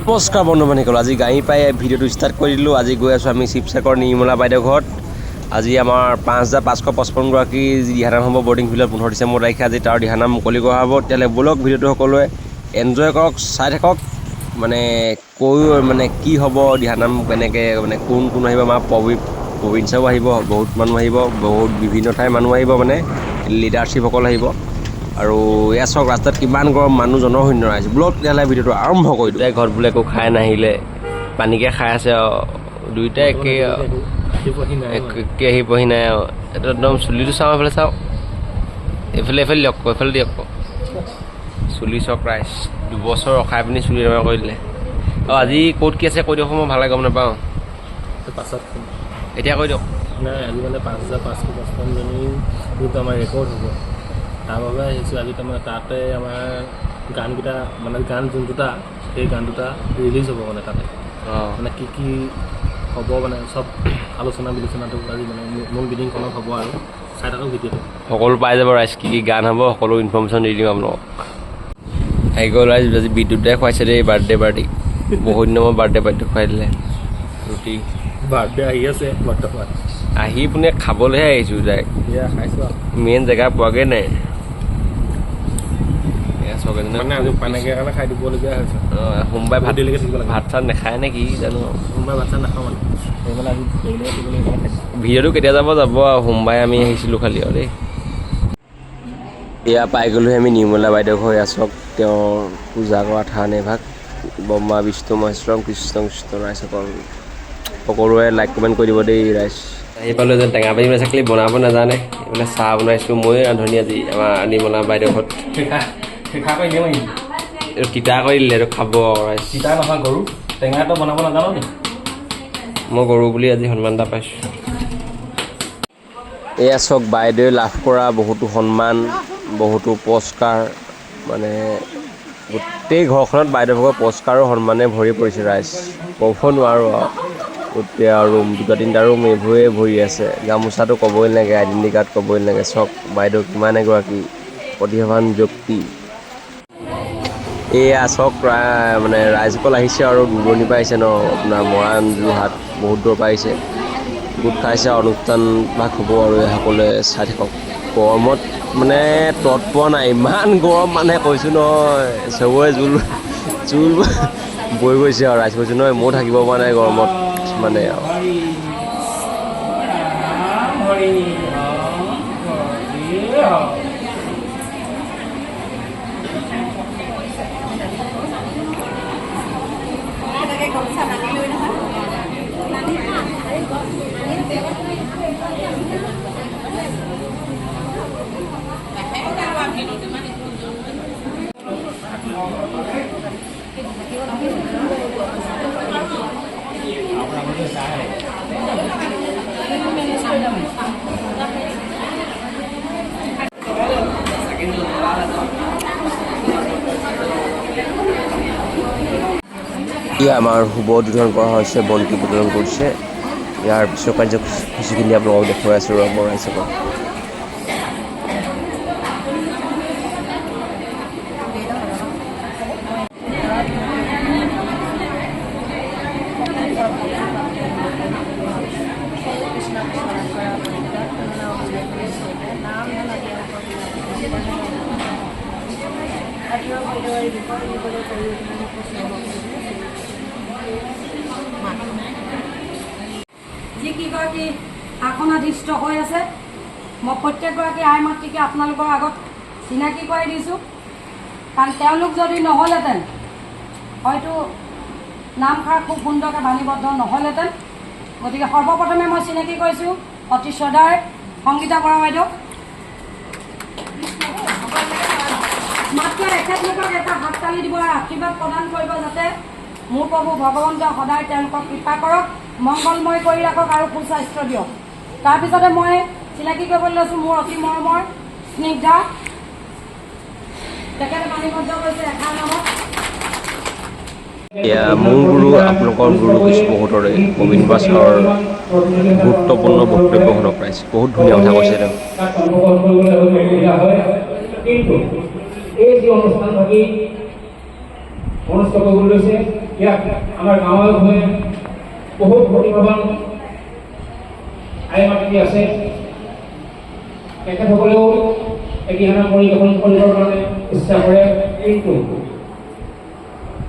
নমস্কাৰ বন্ধু বান্ধৱীসকল, আজি গাড়ী পাই ভিডিঅ'টো ষ্টাৰ্ট কৰি দিলোঁ। আজি গৈ আছোঁ আমি শিৱসাগৰ নিৰ্মলা বাইদেউ ঘৰত। আজি আমাৰ 5555গৰাকী দিহানাম হ'ব বৰ্ডিং ফিল্ডত 15 ডিচেম্বৰ তাৰিখে। আজি তাৰ দিহানাম মুকলি কৰা হ'ব। তেতিয়াহ'লে ব'লক ভিডিঅ'টো সকলোৱে এনজয় কৰক, চাই থাকক। কি হ'ব দিহানাম, কেনেকৈ কোন কোন আহিব, আমাৰ প্ৰবীণ ছাৰো আহিব, বহুত মানুহ আহিব, বহুত বিভিন্ন ঠাইৰ মানুহ আহিব, লিডাৰশ্বিপসকল আহিব। আৰু এয়া চাওক ৰাস্তাত কিমান গৰম, মানুহ জনশূন্য আহিছে। ব্লগ তেতিয়াহ'লে ভিডিঅ'টো আৰম্ভ কৰি দুটাই ঘৰত বোলে একো খাই নাহিলে, পানীকে খাই আছে আৰু দুইটাই একে আহি পহি নাই আৰু। এইটো একদম চুলিটো চাওঁ, এইফালে চাওঁ, এইফালে দিয়ক, এইফালে দিয়ক। চুলি চাওক ৰাইজ, 2 বছৰ ৰখাই পিনি চুলি ৰঙা কৰি দিলে। আৰু আজি ক'ত কি আছে কৈ দিয়ক, মই ভালকৈ গম নাপাওঁ। পাছত এতিয়া কৈ দিয়ক। নাই, আজি 5555 যিটো আমাৰ ৰেকৰ্ড হ'ব, তাৰ বাবে আহিছোঁ। আজি তাৰমানে তাতে আমাৰ গানকেইটা, গান যোন দুটা, সেই গান দুটা ৰিলিজ হ'ব তাতে। কি হ'ব চব আলোচনা বিলোচনাটো আজি মূল মিটিংখনত হ'ব আৰু চাই থাকক ভিডিঅ'টো। সকলো পাই যাব ৰাইজ, কি গান হ'ব সকলো ইনফৰ্মেশ্যন দি দিম আপোনালোকক। আহি গ'ল ৰাইজ, আজি বিদ্যুৎদাই খুৱাইছে দেই বাৰ্থডে পাৰ্টি। বহুত দিনৰ মই বাৰ্থডে পাৰ্টি খুৱাই দিলে। ৰুটি বাৰ্থডে আহি আছে বৰ্তমান, আহি পোনে খাবলৈহে আহিছোঁ ডাইৰেক্ট। খাইছোঁ আৰু মেইন জেগা পোৱাগৈ নাই। আজি পানীকে কাৰণে খাই দিবলগীয়া হৈছে। সোমবাৰে ভাত চাত নাখায় নে কি জানো। সোমবাৰে ভাত চাত নাখাওঁ ভিডিঅ'টো কেতিয়া যাব আৰু। সোমবাৰে আমি আহিছিলোঁ খালি আৰু দেই। এয়া পাই গ'লোহি আমি নিৰ্মলা বাইদেউ ঘৰ। আছক তেওঁৰ পূজা কৰা থান এভাগ, ব্ৰহ্মা বিষ্ণু মহেশ্বৰ কৃষ্ণ কৃষ্ণ ৰাইজসকল সকলোৱে লাইক কমেণ্ট কৰি দিব দেই ৰাইজ। আহি পালোঁ যেন টেঙা পানী বনাইছে, খালি বনাব নাজানে। এইফালে চাহ বনাইছোঁ, ময়ো ৰান্ধনি আজি আমাৰ নিৰ্মলা বাইদেউ ঘৰত। এইটো তিতা কৰি দিলে, এইটো খাব ৰাইজ। তিতা নহয়, গৰু টেঙাটো বনাব নাজানো নি? মই গৰু বুলি আজি সন্মান এটা পাইছোঁ। এয়া চাওক বাইদেৱে লাভ কৰা বহুতো সন্মান, বহুতো পুৰস্কাৰ, গোটেই ঘৰখনত বাইদেউসকলৰ পুৰস্কাৰ আৰু সন্মানে ভৰি পৰিছে ৰাইজ। ক'ব নোৱাৰোঁ আৰু। গোটেই আৰু ৰুম 2-3টা ৰুম এইবোৰে ভৰি আছে। গামোচাটো ক'বই নালাগে, আইডেণ্টি কাৰ্ড ক'বই নালাগে। চাওক বাইদেউ কিমান এগৰাকী প্ৰতিভাৱান ব্যক্তি। এয়া চাওক ৰাইজসকল আহিছে আৰু দূৰণিৰ পৰা আহিছে ন, আপোনাৰ মৰাণ, যোৰহাট, বহুত দূৰৰ পৰা আহিছে। গোট খাইছে আৰু অনুষ্ঠান ভাগ হ'ব আৰু সকলোৱে চাই থাকক। গৰমত তত পোৱা নাই, ইমান গৰম কৈছোঁ নহয়, চবৰে জোল বৈ গৈছে আৰু ৰাইজ কৈছোঁ নহয়, ময়ো থাকিব পৰা নাই গৰমত আৰু। আমাৰ শুভ উদ্বোধন কৰা হৈছে, বন্তি প্ৰদান কৰিছে। ইয়াৰ পিছৰ কাৰ্যসূচীখিনি আপোনালোকক দেখুৱাই আছোঁ ৰ'ব ৰাইজসকল। যিকেইগৰাকী আসনাধিষ্ঠ হৈ আছে, মই প্ৰত্যেকগৰাকী আই মাতৃকে আপোনালোকৰ আগত চিনাকি কৰাই দিছোঁ। কাৰণ তেওঁলোক যদি নহ'লহেঁতেন, হয়তো নামষাৰ খুব সুন্দৰকৈ বাণীবদ্ধ নহ'লহেঁতেন। গতিকে সৰ্বপ্ৰথমে মই চিনাকি কৰিছোঁ অতি শ্ৰদ্ধাৰ সংগীতা বৰা বাইদেউ। মাত্ৰ এখেতলোকক এটা হাততালি দিব আৰু আশীৰ্বাদ প্ৰদান কৰিব, যাতে মোৰ প্ৰভু ভগৱন্তই সদায় তেওঁলোকক কৃপা কৰক, মংগলময় কৰি ৰাখক আৰু সুস্বাস্থ্য দিয়ক। তাৰপিছতে মই চিনাকি কৰিবলৈ লৈছোঁ মোৰ অতি মৰমৰ স্নিগ্ধা, তেখেতে বাণীবদ্ধ কৰিছে এষাৰ নামত। এয়া মোৰ গুৰু আপোনালোকৰ গুৰু গ্ৰীষ্মহোত্তৰে প্ৰবীণ বাছৰ গুৰুত্বপূৰ্ণ বক্তব্য শুনক পাইছে। বহুত ধুনীয়া কথা কৈছে তেওঁ। কিন্তু এই যি অনুষ্ঠান ভাগি অনুষ্ঠিত কৰিবলৈ লৈছে, ইয়াত আমাৰ গাঁৱে ভূঞে বহুত প্ৰতিভাৱান আই মাতৃ আছে। তেখেতসকলেও একেধৰণে পৰিৱেশন কৰিবৰ কাৰণে ইচ্ছা কৰে, কিন্তু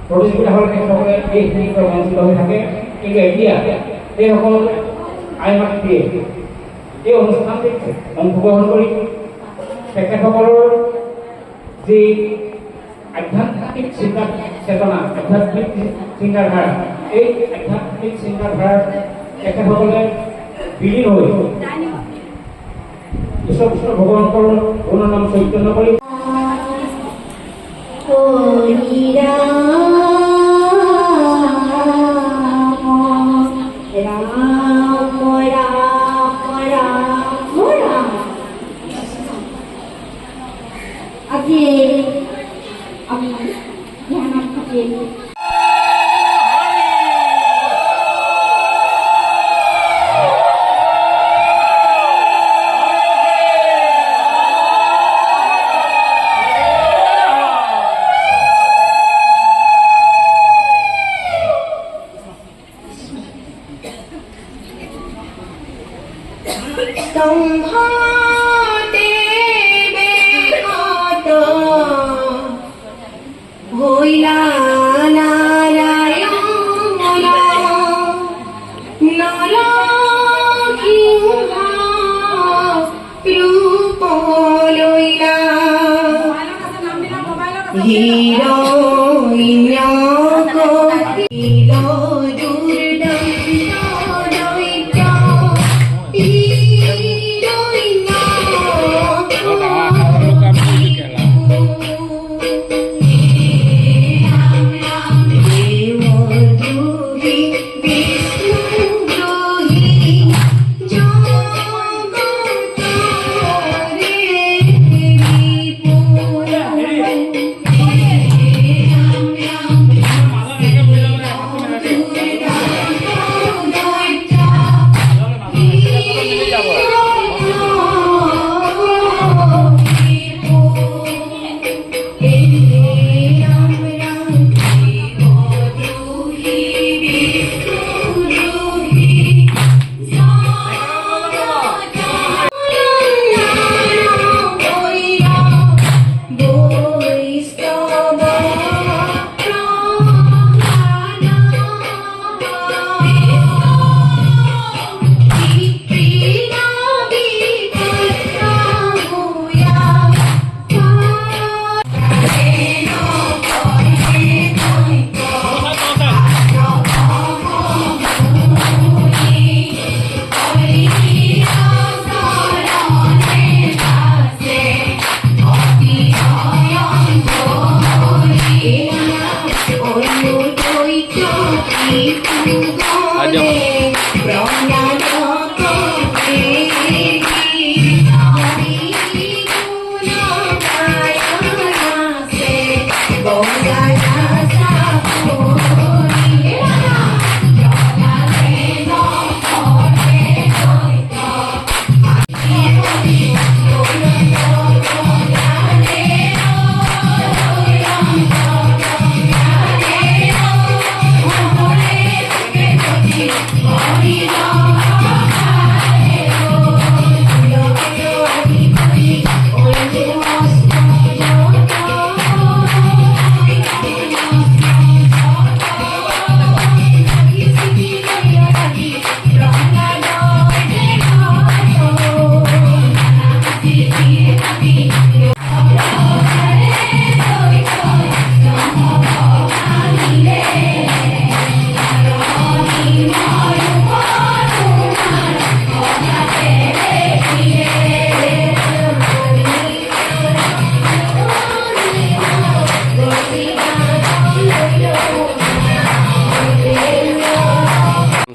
প্ৰতিযোগিতা হ'লে তেখেতসকলে এইখিনিৰ পৰা বঞ্চিত হৈ থাকে। কিন্তু এতিয়া সেইসকল আই মাতৃয়ে এই অনুষ্ঠানটিত অংশগ্ৰহণ কৰি তেখেতসকলৰ যি আধ্যাত্মিক চিন্তা চেতনা, আধ্যাত্মিক চিন্তাধাৰা, এই আধ্যাত্মিক চিন্তাধাৰাৰ তেখেতসকলে বিলীন হৈ ঈশ্বৰ কৃষ্ণ ভগৱন্তৰ পূৰ্ণ নাম চৈতন্য কৰি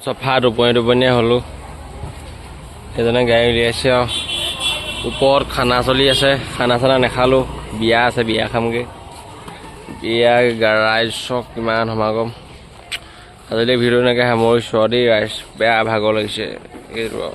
চফা টোপনীয়া হ'লোঁ। সেইজনে গাড়ী উলিয়াইছে আৰু ওপৰত খানা চলি আছে। খানা চানা নাখালোঁ, বিয়া আছে, বিয়া খামগৈ। বিয়া ৰাইজক কিমান সমাগম। আজিলৈ ভিডিঅ' এনেকৈ সামৰিছোঁ দেই ৰাইজ বেয়া ভাগৰ লাগিছে এইটো